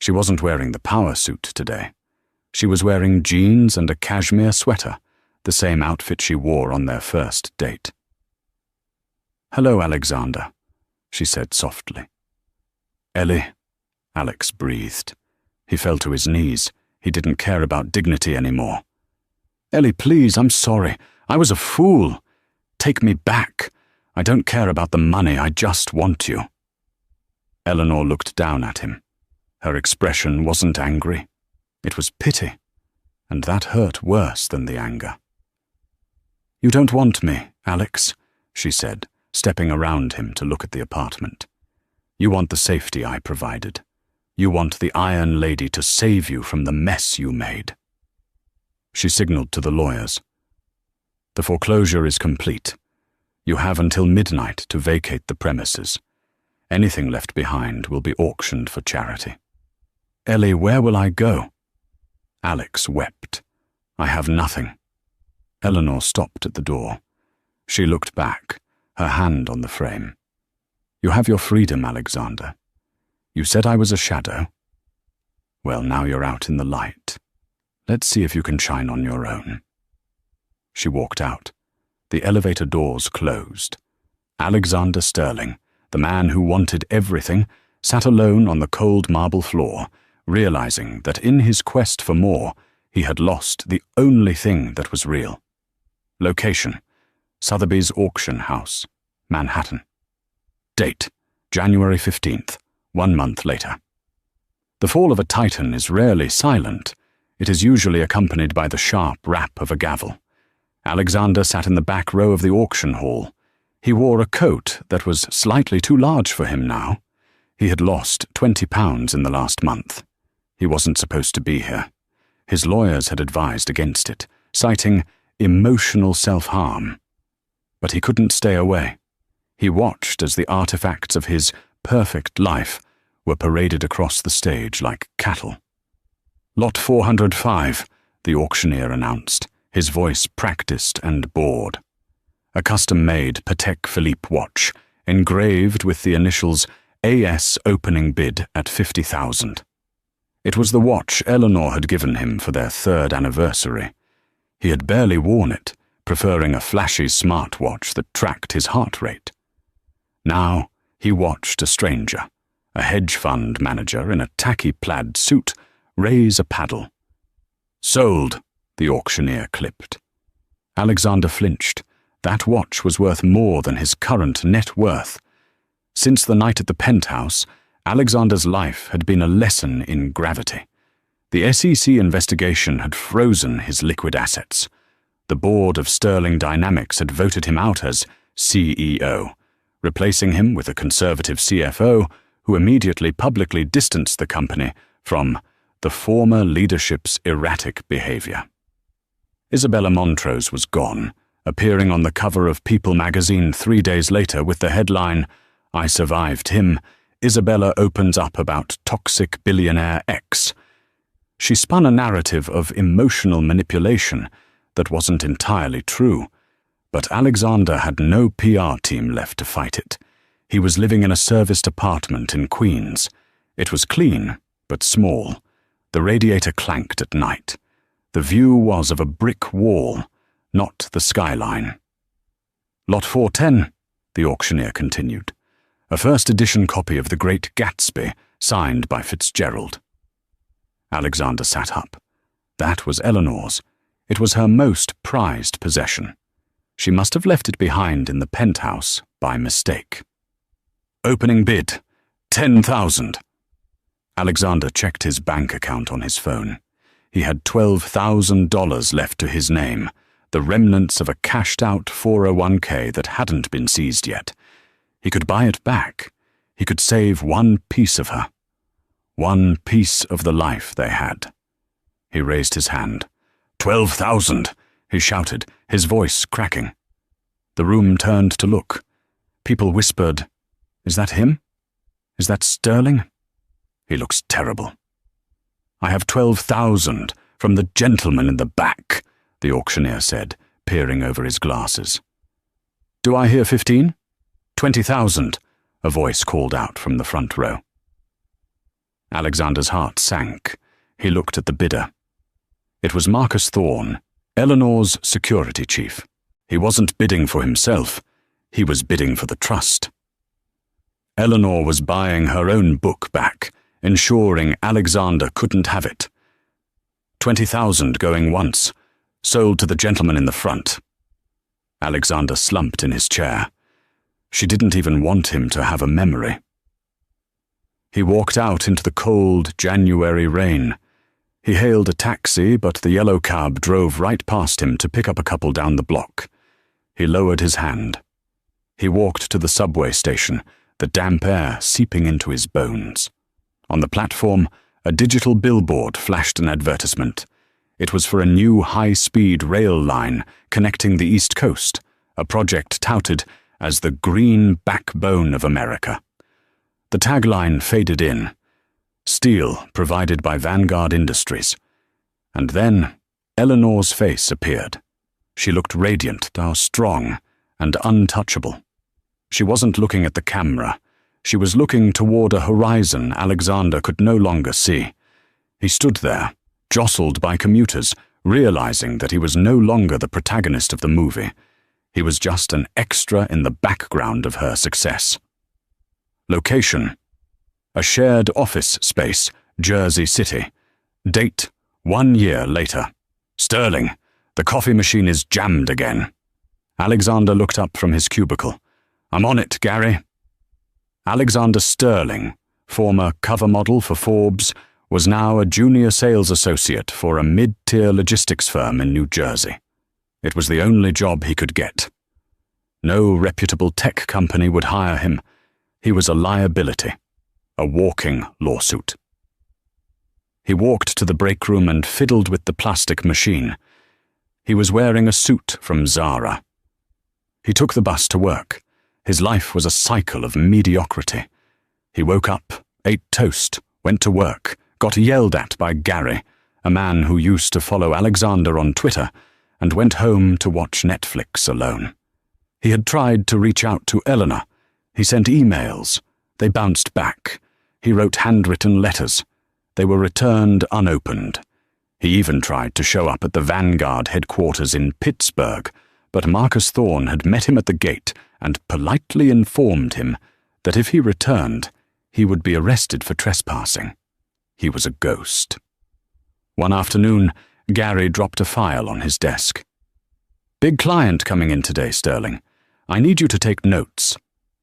She wasn't wearing the power suit today. She was wearing jeans and a cashmere sweater, the same outfit she wore on their first date. "Hello, Alexander," she said softly. "Ellie," Alex breathed. He fell to his knees. He didn't care about dignity anymore. "Ellie, please, I'm sorry. I was a fool. Take me back. I don't care about the money. I just want you." Eleanor looked down at him. Her expression wasn't angry. It was pity, and that hurt worse than the anger. "You don't want me, Alex," she said, stepping around him to look at the apartment. "You want the safety I provided. You want the Iron Lady to save you from the mess you made." She signaled to the lawyers. "The foreclosure is complete. You have until midnight to vacate the premises. Anything left behind will be auctioned for charity." "Ellie, where will I go?" Alex wept. "I have nothing." Eleanor stopped at the door. She looked back. her hand on the frame. "You have your freedom, Alexander. You said I was a shadow. Well, now you're out in the light. Let's see if you can shine on your own." She walked out. The elevator doors closed. Alexander Sterling, the man who wanted everything, sat alone on the cold marble floor, realizing that in his quest for more, he had lost the only thing that was real. Location: Sotheby's Auction House, Manhattan. Date: January 15th, 1 month later. The fall of a titan is rarely silent. It is usually accompanied by the sharp rap of a gavel. Alexander sat in the back row of the auction hall. He wore a coat that was slightly too large for him now. He had lost 20 pounds in the last month. He wasn't supposed to be here. His lawyers had advised against it, citing emotional self-harm. But he couldn't stay away. He watched as the artifacts of his perfect life were paraded across the stage like cattle. "Lot 405, the auctioneer announced, his voice practiced and bored. A custom-made Patek Philippe watch, engraved with the initials AS opening bid at 50,000. It was the watch Eleanor had given him for their 3rd anniversary. He had barely worn it, preferring a flashy smartwatch that tracked his heart rate. Now he watched a stranger, a hedge fund manager in a tacky plaid suit, raise a paddle. "Sold," the auctioneer clipped. Alexander flinched. That watch was worth more than his current net worth. Since the night at the penthouse, Alexander's life had been a lesson in gravity. The SEC investigation had frozen his liquid assets. The board of Sterling Dynamics had voted him out as CEO, replacing him with a conservative CFO who immediately publicly distanced the company from the former leadership's erratic behavior. Isabella Montrose was gone, appearing on the cover of People magazine 3 days later with the headline, "I survived him. Isabella opens up about toxic billionaire X." She spun a narrative of emotional manipulation that wasn't entirely true, but Alexander had no PR team left to fight it. He was living in a serviced apartment in Queens. It was clean, but small. The radiator clanked at night. The view was of a brick wall, not the skyline. "Lot 410, the auctioneer continued. A first-edition copy of The Great Gatsby, signed by Fitzgerald. Alexander sat up. That was Eleanor's. It was her most prized possession. She must have left it behind in the penthouse by mistake. "Opening bid, 10,000. Alexander checked his bank account on his phone. He had $12,000 left to his name, the remnants of a cashed-out 401k that hadn't been seized yet. He could buy it back. He could save one piece of her. One piece of the life they had. He raised his hand. 12,000, he shouted, his voice cracking. The room turned to look. People whispered, "Is that him? Is that Sterling? He looks terrible." "I have 12,000 from the gentleman in the back," the auctioneer said, peering over his glasses. "Do I hear 15? 20,000, a voice called out from the front row. Alexander's heart sank. He looked at the bidder. It was Marcus Thorne, Eleanor's security chief. He wasn't bidding for himself. He was bidding for the trust. Eleanor was buying her own book back, ensuring Alexander couldn't have it. 20,000 going once, sold to the gentleman in the front. Alexander slumped in his chair. She didn't even want him to have a memory. He walked out into the cold January rain. He hailed a taxi, but the yellow cab drove right past him to pick up a couple down the block. He lowered his hand. He walked to the subway station, the damp air seeping into his bones. On the platform, a digital billboard flashed an advertisement. It was for a new high-speed rail line connecting the East Coast, a project touted as the green backbone of America. The tagline faded in, "Steel provided by Vanguard Industries." And then Eleanor's face appeared. She looked radiant, now strong and untouchable. She wasn't looking at the camera. She was looking toward a horizon Alexander could no longer see. He stood there, jostled by commuters, realizing that he was no longer the protagonist of the movie. He was just an extra in the background of her success. Location: a shared office space, Jersey City. Date: 1 year later. Sterling, the coffee machine is jammed again. Alexander looked up from his cubicle. I'm on it, Gary. Alexander Sterling, former cover model for Forbes, was now a junior sales associate for a mid-tier logistics firm in New Jersey. It was the only job he could get. No reputable tech company would hire him. He was a liability, a walking lawsuit. He walked to the break room and fiddled with the plastic machine. He was wearing a suit from Zara. He took the bus to work. His life was a cycle of mediocrity. He woke up, ate toast, went to work, got yelled at by Gary, a man who used to follow Alexander on Twitter, and went home to watch Netflix alone. He had tried to reach out to Eleanor. He sent emails. They bounced back. He wrote handwritten letters. They were returned unopened. He even tried to show up at the Vanguard headquarters in Pittsburgh, but Marcus Thorne had met him at the gate and politely informed him that if he returned, he would be arrested for trespassing. He was a ghost. One afternoon, Gary dropped a file on his desk. Big client coming in today, Sterling. I need you to take notes.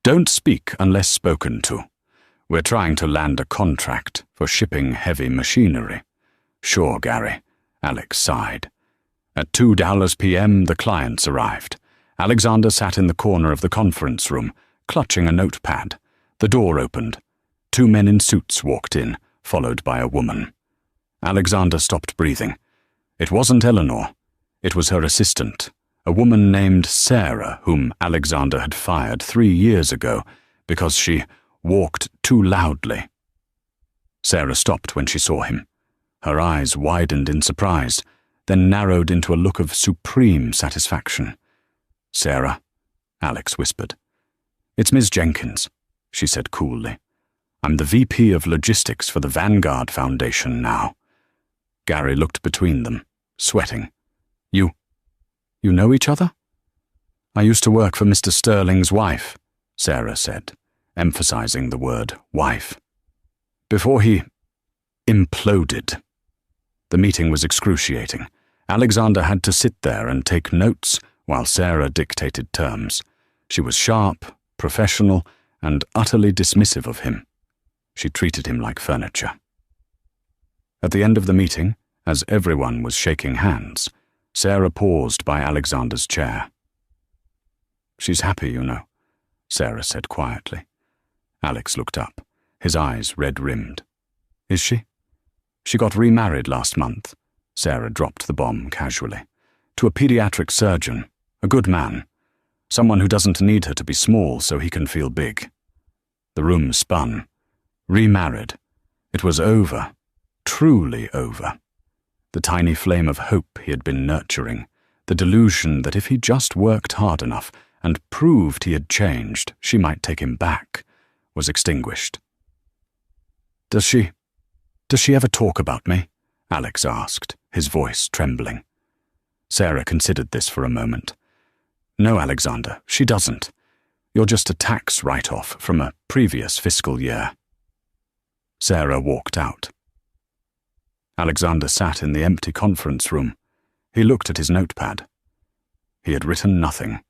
Don't speak unless spoken to. We're trying to land a contract for shipping heavy machinery. Sure, Gary, Alex sighed. At 2 p.m., the clients arrived. Alexander sat in the corner of the conference room, clutching a notepad. The door opened. 2 men in suits walked in, followed by a woman. Alexander stopped breathing. It wasn't Eleanor. It was her assistant, a woman named Sarah, whom Alexander had fired 3 years ago because she walked too loudly. Sarah stopped when she saw him. Her eyes widened in surprise, then narrowed into a look of supreme satisfaction. Sarah, Alex whispered. It's Ms. Jenkins, she said coolly. I'm the VP of Logistics for the Vanguard Foundation now. Gary looked between them, sweating. You know each other? I used to work for Mr. Sterling's wife, Sarah said, emphasizing the word wife. Before he imploded. The meeting was excruciating. Alexander had to sit there and take notes while Sarah dictated terms. She was sharp, professional, and utterly dismissive of him. She treated him like furniture. At the end of the meeting, as everyone was shaking hands, Sarah paused by Alexander's chair. She's happy, you know, Sarah said quietly. Alex looked up, his eyes red-rimmed. Is she? She got remarried last month, Sarah dropped the bomb casually, to a pediatric surgeon, a good man, someone who doesn't need her to be small so he can feel big. The room spun. Remarried. It was over. Truly over. The tiny flame of hope he had been nurturing, the delusion that if he just worked hard enough and proved he had changed, she might take him back, was extinguished. Does she ever talk about me? Alex asked, his voice trembling. Sarah considered this for a moment. No, Alexander, she doesn't. You're just a tax write-off from a previous fiscal year. Sarah walked out. Alexander sat in the empty conference room. He looked at his notepad. He had written nothing.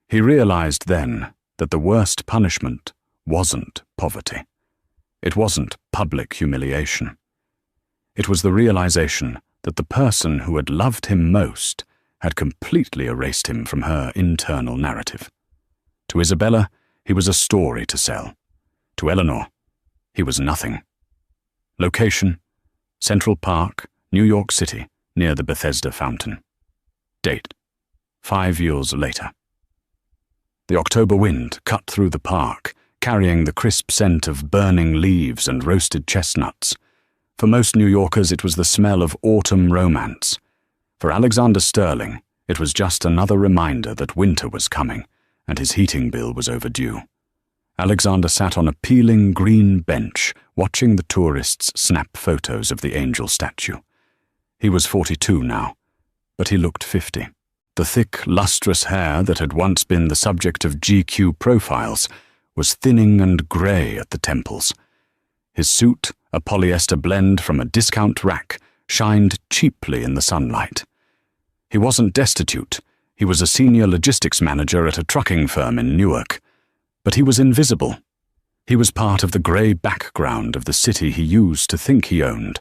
He realized then that the worst punishment wasn't poverty. It wasn't public humiliation. It was the realization that the person who had loved him most had completely erased him from her internal narrative. To Isabella, he was a story to sell. To Eleanor, he was nothing. Location: Central Park, New York City, near the Bethesda Fountain. Date: 5 years later. The October wind cut through the park, carrying the crisp scent of burning leaves and roasted chestnuts. For most New Yorkers, it was the smell of autumn romance. For Alexander Sterling, it was just another reminder that winter was coming, and his heating bill was overdue. Alexander sat on a peeling green bench, watching the tourists snap photos of the angel statue. He was 42 now, but he looked 50. The thick, lustrous hair that had once been the subject of GQ profiles was thinning and grey at the temples. His suit, a polyester blend from a discount rack, shined cheaply in the sunlight. He wasn't destitute. He was a senior logistics manager at a trucking firm in Newark. But he was invisible. He was part of the grey background of the city he used to think he owned.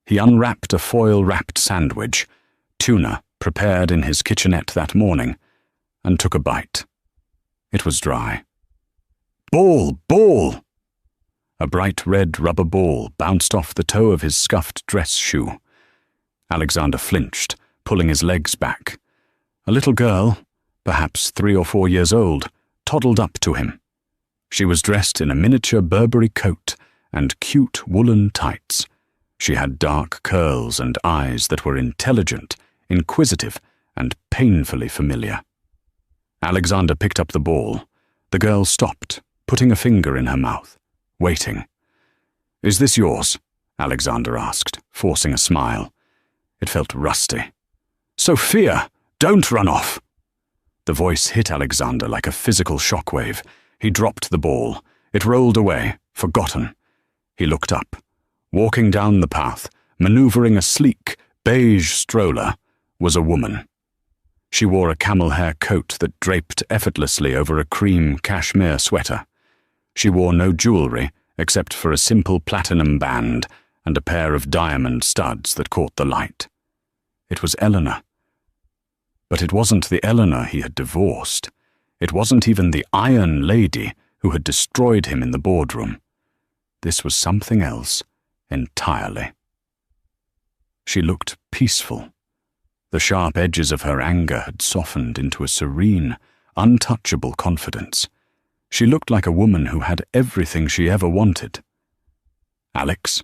He unwrapped a foil-wrapped sandwich, tuna prepared in his kitchenette that morning, and took a bite. It was dry. "Ball! Ball!" A bright red rubber ball bounced off the toe of his scuffed dress shoe. Alexander flinched, pulling his legs back. A little girl, perhaps 3 or 4 years old, toddled up to him. She was dressed in a miniature Burberry coat and cute woolen tights. She had dark curls and eyes that were intelligent, inquisitive, and painfully familiar. Alexander picked up the ball. The girl stopped, putting a finger in her mouth, waiting. "Is this yours?" Alexander asked, forcing a smile. It felt rusty. "Sophia, don't run off!" The voice hit Alexander like a physical shockwave. He dropped the ball. It rolled away, forgotten. He looked up. Walking down the path, maneuvering a sleek, beige stroller, was a woman. She wore a camel hair coat that draped effortlessly over a cream cashmere sweater. She wore no jewelry except for a simple platinum band and a pair of diamond studs that caught the light. It was Eleanor. But it wasn't the Eleanor he had divorced. It wasn't even the Iron Lady who had destroyed him in the boardroom. This was something else entirely. She looked peaceful. The sharp edges of her anger had softened into a serene, untouchable confidence. She looked like a woman who had everything she ever wanted. "Alex?"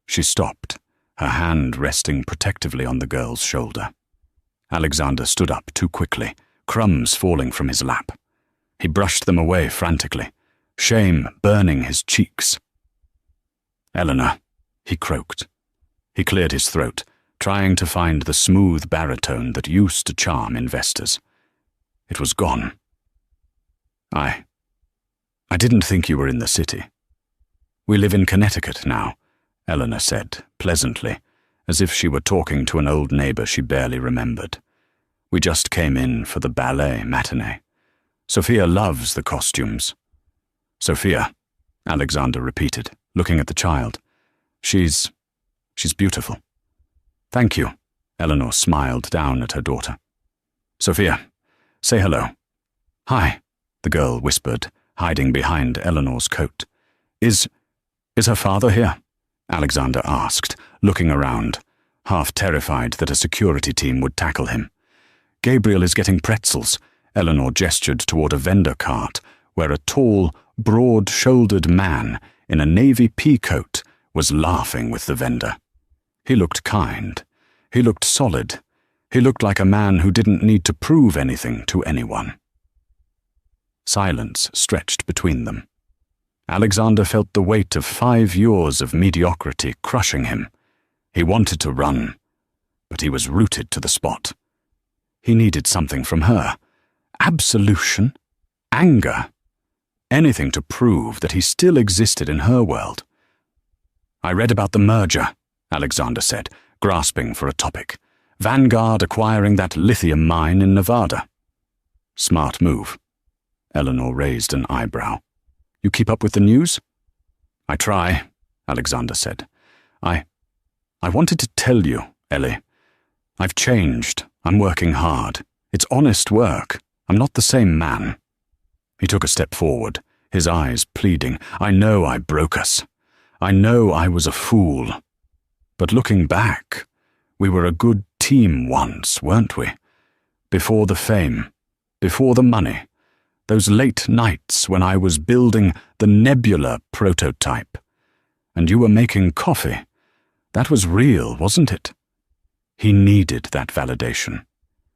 She stopped, her hand resting protectively on the girl's shoulder. Alexander stood up too quickly, crumbs falling from his lap. He brushed them away frantically, shame burning his cheeks. "Eleanor," he croaked. He cleared his throat, trying to find the smooth baritone that used to charm investors. It was gone. I didn't think you were in the city." "We live in Connecticut now," Eleanor said, pleasantly, as if she were talking to an old neighbor she barely remembered. "We just came in for the ballet matinee. Sophia loves the costumes." "Sophia," Alexander repeated, looking at the child. She's beautiful." "Thank you," Eleanor smiled down at her daughter. "Sophia, say hello." "Hi," the girl whispered, hiding behind Eleanor's coat. Is her father here?" Alexander asked, looking around, half terrified that a security team would tackle him. "Gabriel is getting pretzels." Eleanor gestured toward a vendor cart where a tall, broad-shouldered man in a navy pea coat was laughing with the vendor. He looked kind. He looked solid. He looked like a man who didn't need to prove anything to anyone. Silence stretched between them. Alexander felt the weight of 5 years of mediocrity crushing him. He wanted to run, but he was rooted to the spot. He needed something from her. Absolution? Anger? Anything to prove that he still existed in her world. "I read about the merger," Alexander said, grasping for a topic. "Vanguard acquiring that lithium mine in Nevada." "Smart move." Eleanor raised an eyebrow. "You keep up with the news?" "I try," Alexander said. I wanted to tell you, Ellie. I've changed. I'm working hard. It's honest work. I'm not the same man." He took a step forward, his eyes pleading. "I know I broke us. I know I was a fool. But looking back, we were a good team once, weren't we? Before the fame, before the money, those late nights when I was building the Nebula prototype. And you were making coffee. That was real, wasn't it?" He needed that validation.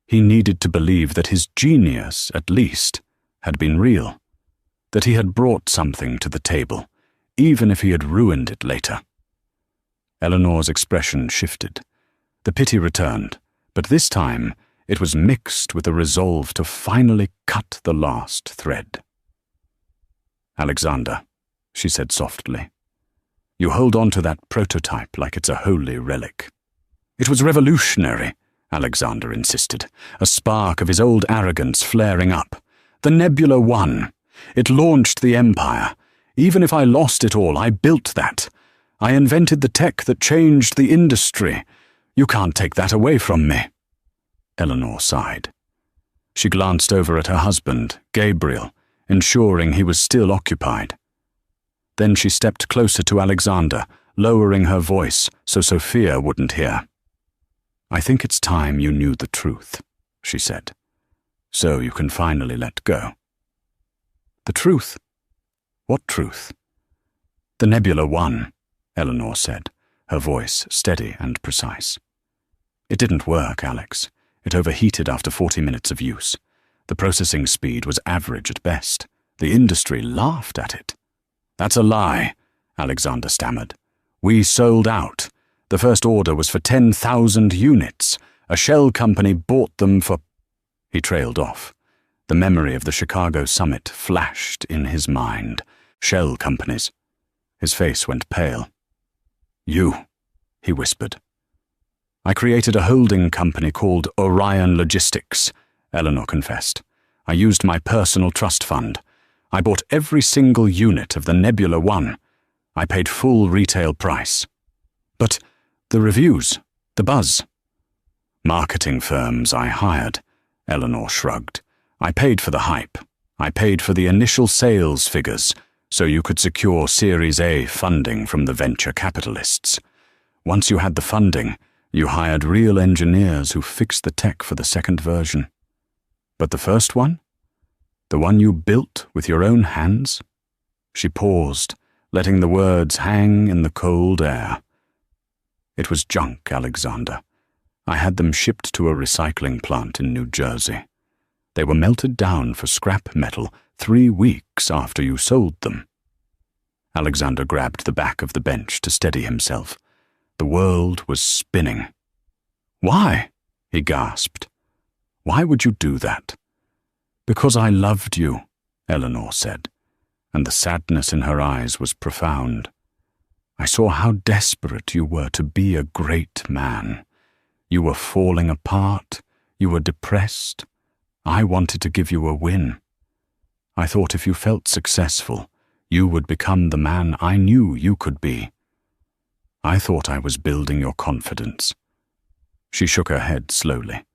He needed to believe that his genius, at least, had been real, that he had brought something to the table, even if he had ruined it later. Eleanor's expression shifted. The pity returned, but this time it was mixed with a resolve to finally cut the last thread. "Alexander," she said softly, "you hold on to that prototype like it's a holy relic." "It was revolutionary," Alexander insisted, a spark of his old arrogance flaring up. "The Nebula won. It launched the Empire. Even if I lost it all, I built that. I invented the tech that changed the industry. You can't take that away from me." Eleanor sighed. She glanced over at her husband, Gabriel, ensuring he was still occupied. Then she stepped closer to Alexander, lowering her voice so Sophia wouldn't hear. "I think it's time you knew the truth," she said, "so you can finally let go." "The truth? What truth?" "The Nebula won," Eleanor said, her voice steady and precise. "It didn't work, Alex. It overheated after 40 minutes of use. The processing speed was average at best. The industry laughed at it." "That's a lie," Alexander stammered. "We sold out. The first order was for 10,000 units. A shell company bought them for—" He trailed off. The memory of the Chicago summit flashed in his mind. Shell companies. His face went pale. "You," he whispered. "I created a holding company called Orion Logistics," Eleanor confessed. "I used my personal trust fund. I bought every single unit of the Nebula 1. I paid full retail price." "But the reviews, the buzz." "Marketing firms I hired," Eleanor shrugged. "I paid for the hype. I paid for the initial sales figures, so you could secure Series A funding from the venture capitalists. Once you had the funding, you hired real engineers who fixed the tech for the second version. But the first one? The one you built with your own hands?" She paused, letting the words hang in the cold air. "It was junk, Alexander. I had them shipped to a recycling plant in New Jersey. They were melted down for scrap metal 3 weeks after you sold them." Alexander grabbed the back of the bench to steady himself. The world was spinning. "Why?" he gasped. "Why would you do that?" "Because I loved you," Eleanor said, and the sadness in her eyes was profound. "I saw how desperate you were to be a great man. You were falling apart. You were depressed. I wanted to give you a win. I thought if you felt successful, you would become the man I knew you could be. I thought I was building your confidence." She shook her head slowly.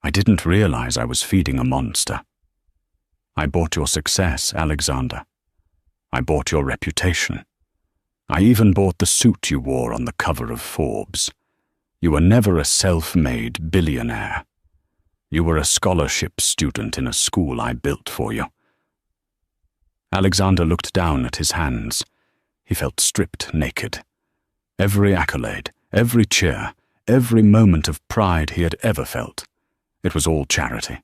"I didn't realize I was feeding a monster. I bought your success, Alexander. I bought your reputation. I even bought the suit you wore on the cover of Forbes. You were never a self-made billionaire. You were a scholarship student in a school I built for you." Alexander looked down at his hands. He felt stripped naked. Every accolade, every cheer, every moment of pride he had ever felt. It was all charity.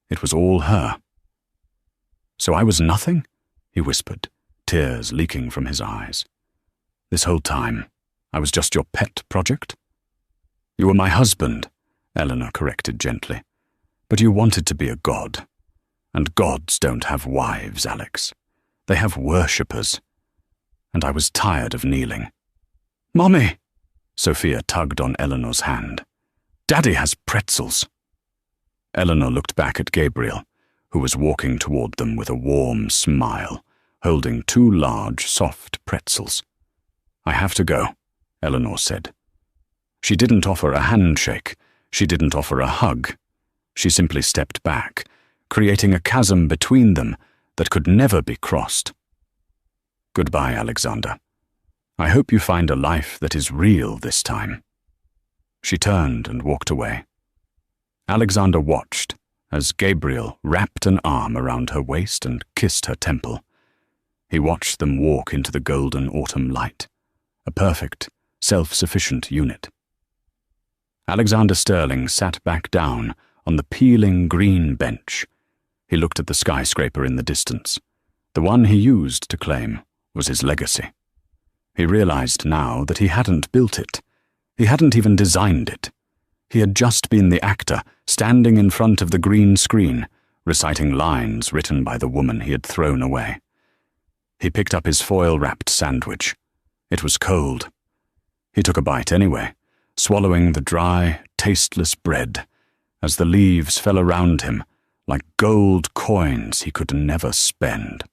It was all her. "So I was nothing?" he whispered, tears leaking from his eyes. "This whole time, I was just your pet project?" "You were my husband," Eleanor corrected gently. "But you wanted to be a god. And gods don't have wives, Alex. They have worshippers. And I was tired of kneeling." "Mommy!" Sophia tugged on Eleanor's hand. "Daddy has pretzels." Eleanor looked back at Gabriel, who was walking toward them with a warm smile, holding 2 large, soft pretzels. "I have to go," Eleanor said. She didn't offer a handshake. She didn't offer a hug. She simply stepped back, creating a chasm between them that could never be crossed. "Goodbye, Alexander. I hope you find a life that is real this time." She turned and walked away. Alexander watched as Gabriel wrapped an arm around her waist and kissed her temple. He watched them walk into the golden autumn light, a perfect, self-sufficient unit. Alexander Sterling sat back down on the peeling green bench. He looked at the skyscraper in the distance. The one he used to claim was his legacy. He realized now that he hadn't built it. He hadn't even designed it. He had just been the actor standing in front of the green screen, reciting lines written by the woman he had thrown away. He picked up his foil-wrapped sandwich. It was cold. He took a bite anyway, swallowing the dry, tasteless bread as the leaves fell around him like gold coins he could never spend.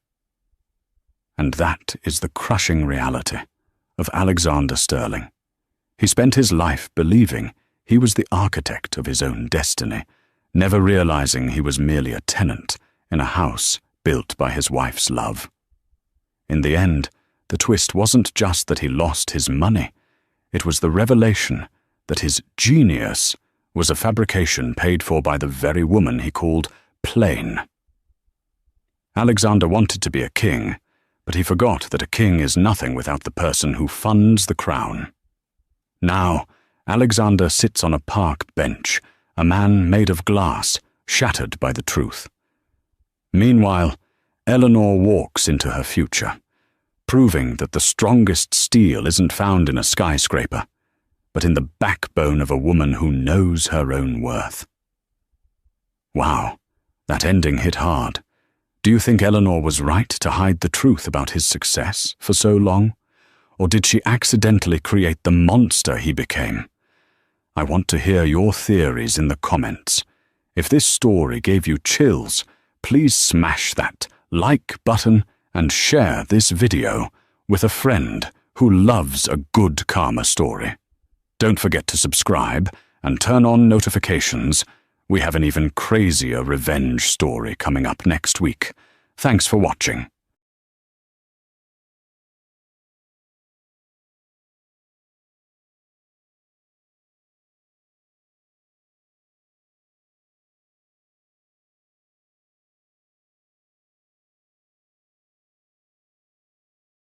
And that is the crushing reality of Alexander Sterling. He spent his life believing he was the architect of his own destiny, never realizing he was merely a tenant in a house built by his wife's love. In the end, the twist wasn't just that he lost his money. It was the revelation that his genius was a fabrication paid for by the very woman he called plain. Alexander wanted to be a king, but he forgot that a king is nothing without the person who funds the crown. Now, Alexander sits on a park bench, a man made of glass, shattered by the truth. Meanwhile, Eleanor walks into her future, proving that the strongest steel isn't found in a skyscraper, but in the backbone of a woman who knows her own worth. Wow, that ending hit hard. Do you think Eleanor was right to hide the truth about his success for so long? Or did she accidentally create the monster he became? I want to hear your theories in the comments. If this story gave you chills, please smash that like button and share this video with a friend who loves a good karma story. Don't forget to subscribe and turn on notifications. We have an even crazier revenge story coming up next week. Thanks for watching.